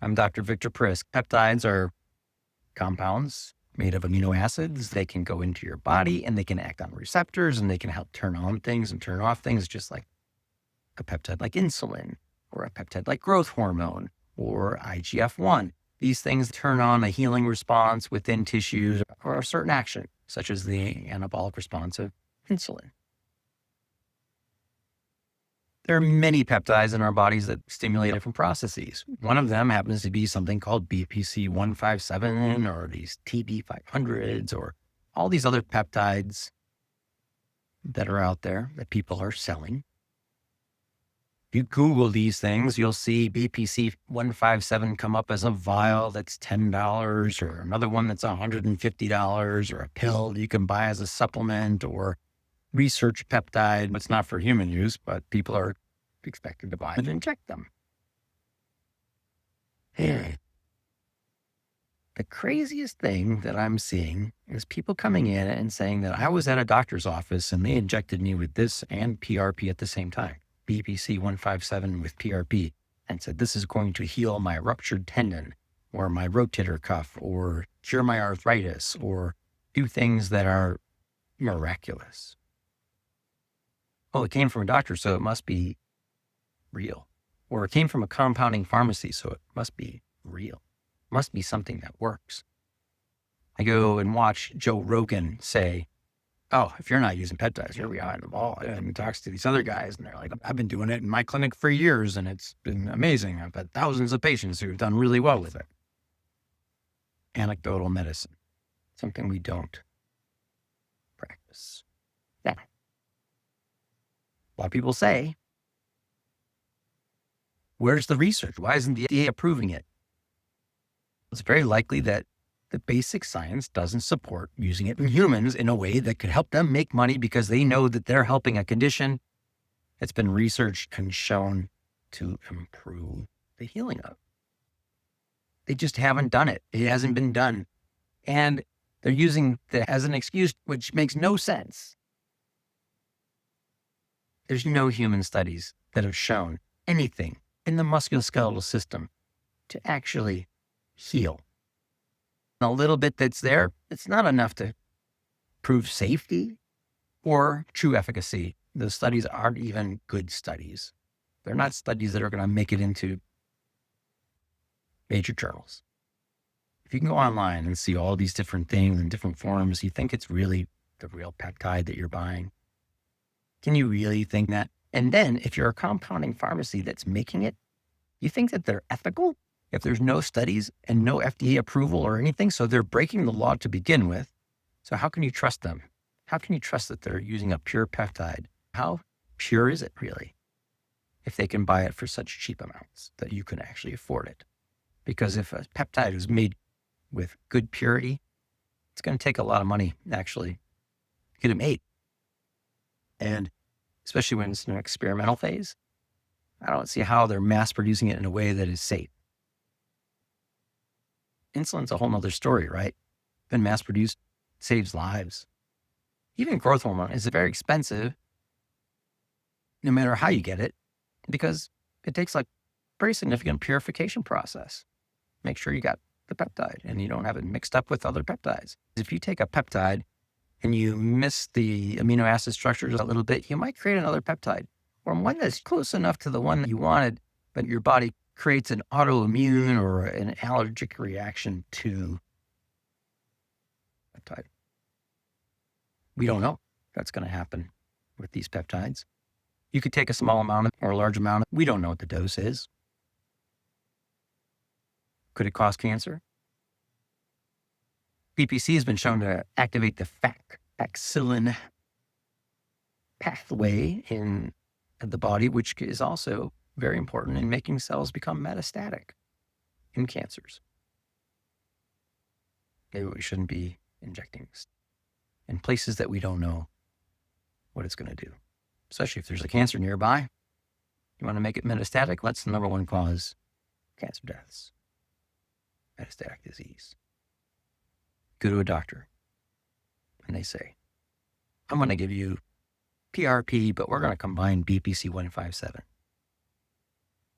I'm Dr. Victor Prisk. Peptides are compounds made of amino acids. They can go into your body and they can act on receptors and they can help turn on things and turn off things, just like a peptide like insulin or a peptide like growth hormone or IGF-1. These things turn on a healing response within tissues or a certain action, such as the anabolic response of insulin. There are many peptides in our bodies that stimulate different processes. One of them happens to be something called BPC 157 or these TB 500s or all these other peptides that are out there that people are selling. If you Google these things, you'll see BPC 157 come up as a vial that's $10 or another one that's $150 or a pill you can buy as a supplement or research peptide. It's not for human use, but people are expected to buy and inject them. The craziest thing that I'm seeing is people coming in and saying that I was at a doctor's office and they injected me with this and PRP at the same time, BPC 157 with PRP, and said, this is going to heal my ruptured tendon or my rotator cuff or cure my arthritis or do things that are miraculous. Oh, it came from a doctor, so it must be real. Or it came from a compounding pharmacy, so it must be real. It must be something that works. I go and watch Joe Rogan say, oh, if you're not using peptides, you're behind the ball. And he talks to these other guys and they're like, I've been doing it in my clinic for years and it's been amazing. I've had thousands of patients who've done really well with it. Anecdotal medicine, something we don't practice. Now, a lot of people say, where's the research? Why isn't the FDA approving it? It's very likely that the basic science doesn't support using it in humans in a way that could help them make money because they know that they're helping a condition that's been researched and shown to improve the healing of. They just haven't done it. It hasn't been done. And they're using that as an excuse, which makes no sense. There's no human studies that have shown anything in the musculoskeletal system to actually heal. A little bit that's there, it's not enough to prove safety or true efficacy. Those studies aren't even good studies. They're not studies that are going to make it into major journals. If you can go online and see all these different things in different forms, you think it's really the real peptide that you're buying. Can you really think that? And then if you're a compounding pharmacy that's making it, you think that they're ethical? If there's no studies and no FDA approval or anything, so they're breaking the law to begin with. So how can you trust them? How can you trust that they're using a pure peptide? How pure is it really? If they can buy it for such cheap amounts that you can actually afford it. Because if a peptide is made with good purity, it's going to take a lot of money actually to get it made. And especially when it's in an experimental phase, I don't see how they're mass producing it in a way that is safe. Insulin's a whole nother story, right? Been mass produced, saves lives. Even growth hormone is very expensive, no matter how you get it, because it takes like very significant purification process. Make sure you got the peptide and you don't have it mixed up with other peptides. If you take a peptide and you miss the amino acid structures a little bit, you might create another peptide or one that's close enough to the one that you wanted, but your body creates an autoimmune or an allergic reaction to peptide. We don't know that's going to happen with these peptides. You could take a small amount or a large amount. We don't know what the dose is. Could it cause cancer? BPC has been shown to activate the faxillin pathway in the body, which is also very important in making cells become metastatic in cancers. Maybe we shouldn't be injecting in places that we don't know what it's going to do, especially if there's a cancer nearby. You want to make it metastatic? That's the number one cause of cancer deaths. Metastatic disease. Go to a doctor and they say, I'm going to give you PRP, but we're going to combine BPC 157.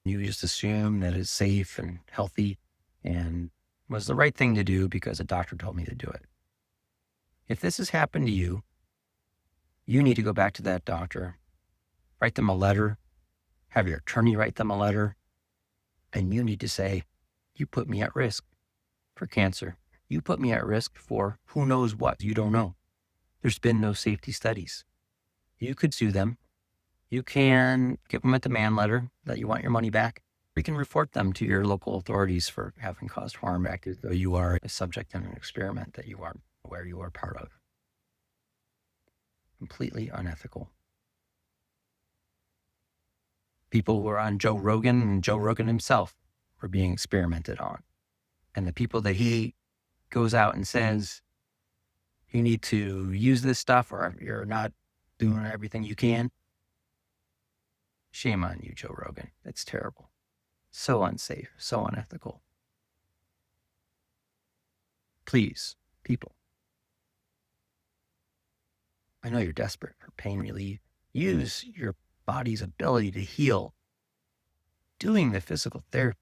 You just assume that it's safe and healthy and was the right thing to do because a doctor told me to do it. If this has happened to you, you need to go back to that doctor, write them a letter, have your attorney write them a letter, and you need to say, you put me at risk for cancer. You put me at risk for who knows what. You don't know. There's been no safety studies. You could sue them. You can give them a demand letter that you want your money back. You can report them to your local authorities for having caused harm, acted as though you are a subject in an experiment that you aren't aware you are part of. Completely unethical. People who are on Joe Rogan and Joe Rogan himself were being experimented on. And the people that he goes out and says, you need to use this stuff or you're not doing everything you can. Shame on you, Joe Rogan. That's terrible. So unsafe, so unethical. Please, people. I know you're desperate for pain relief. Use your body's ability to heal. Doing the physical therapy.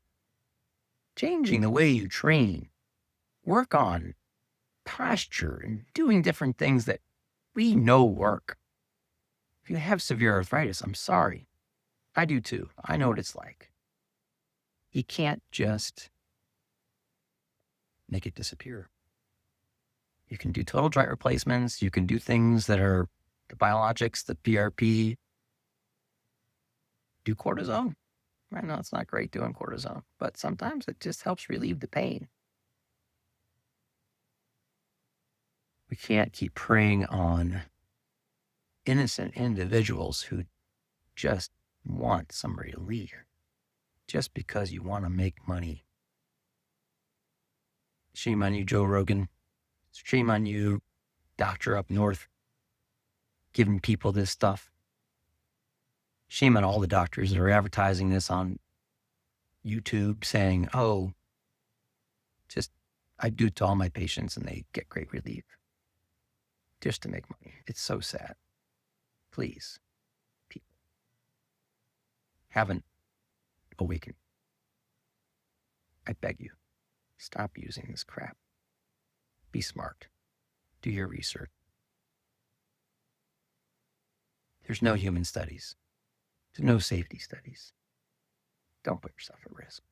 Changing the way you train. Work on posture and doing different things that we know work. If you have severe arthritis, I'm sorry. I do too. I know what it's like. You can't just make it disappear. You can do total joint replacements. You can do things that are the biologics, the PRP. Do cortisone. I know it's not great doing cortisone, but sometimes it just helps relieve the pain. We can't keep preying on innocent individuals who just want some relief just because you want to make money. Shame on you, Joe Rogan. Shame on you, doctor up north, giving people this stuff. Shame on all the doctors that are advertising this on YouTube saying, oh, just I do it to all my patients and they get great relief just to make money. It's so sad. Please, people, haven't awakened. I beg you, stop using this crap. Be smart. Do your research. There's no human studies. There's no safety studies. Don't put yourself at risk.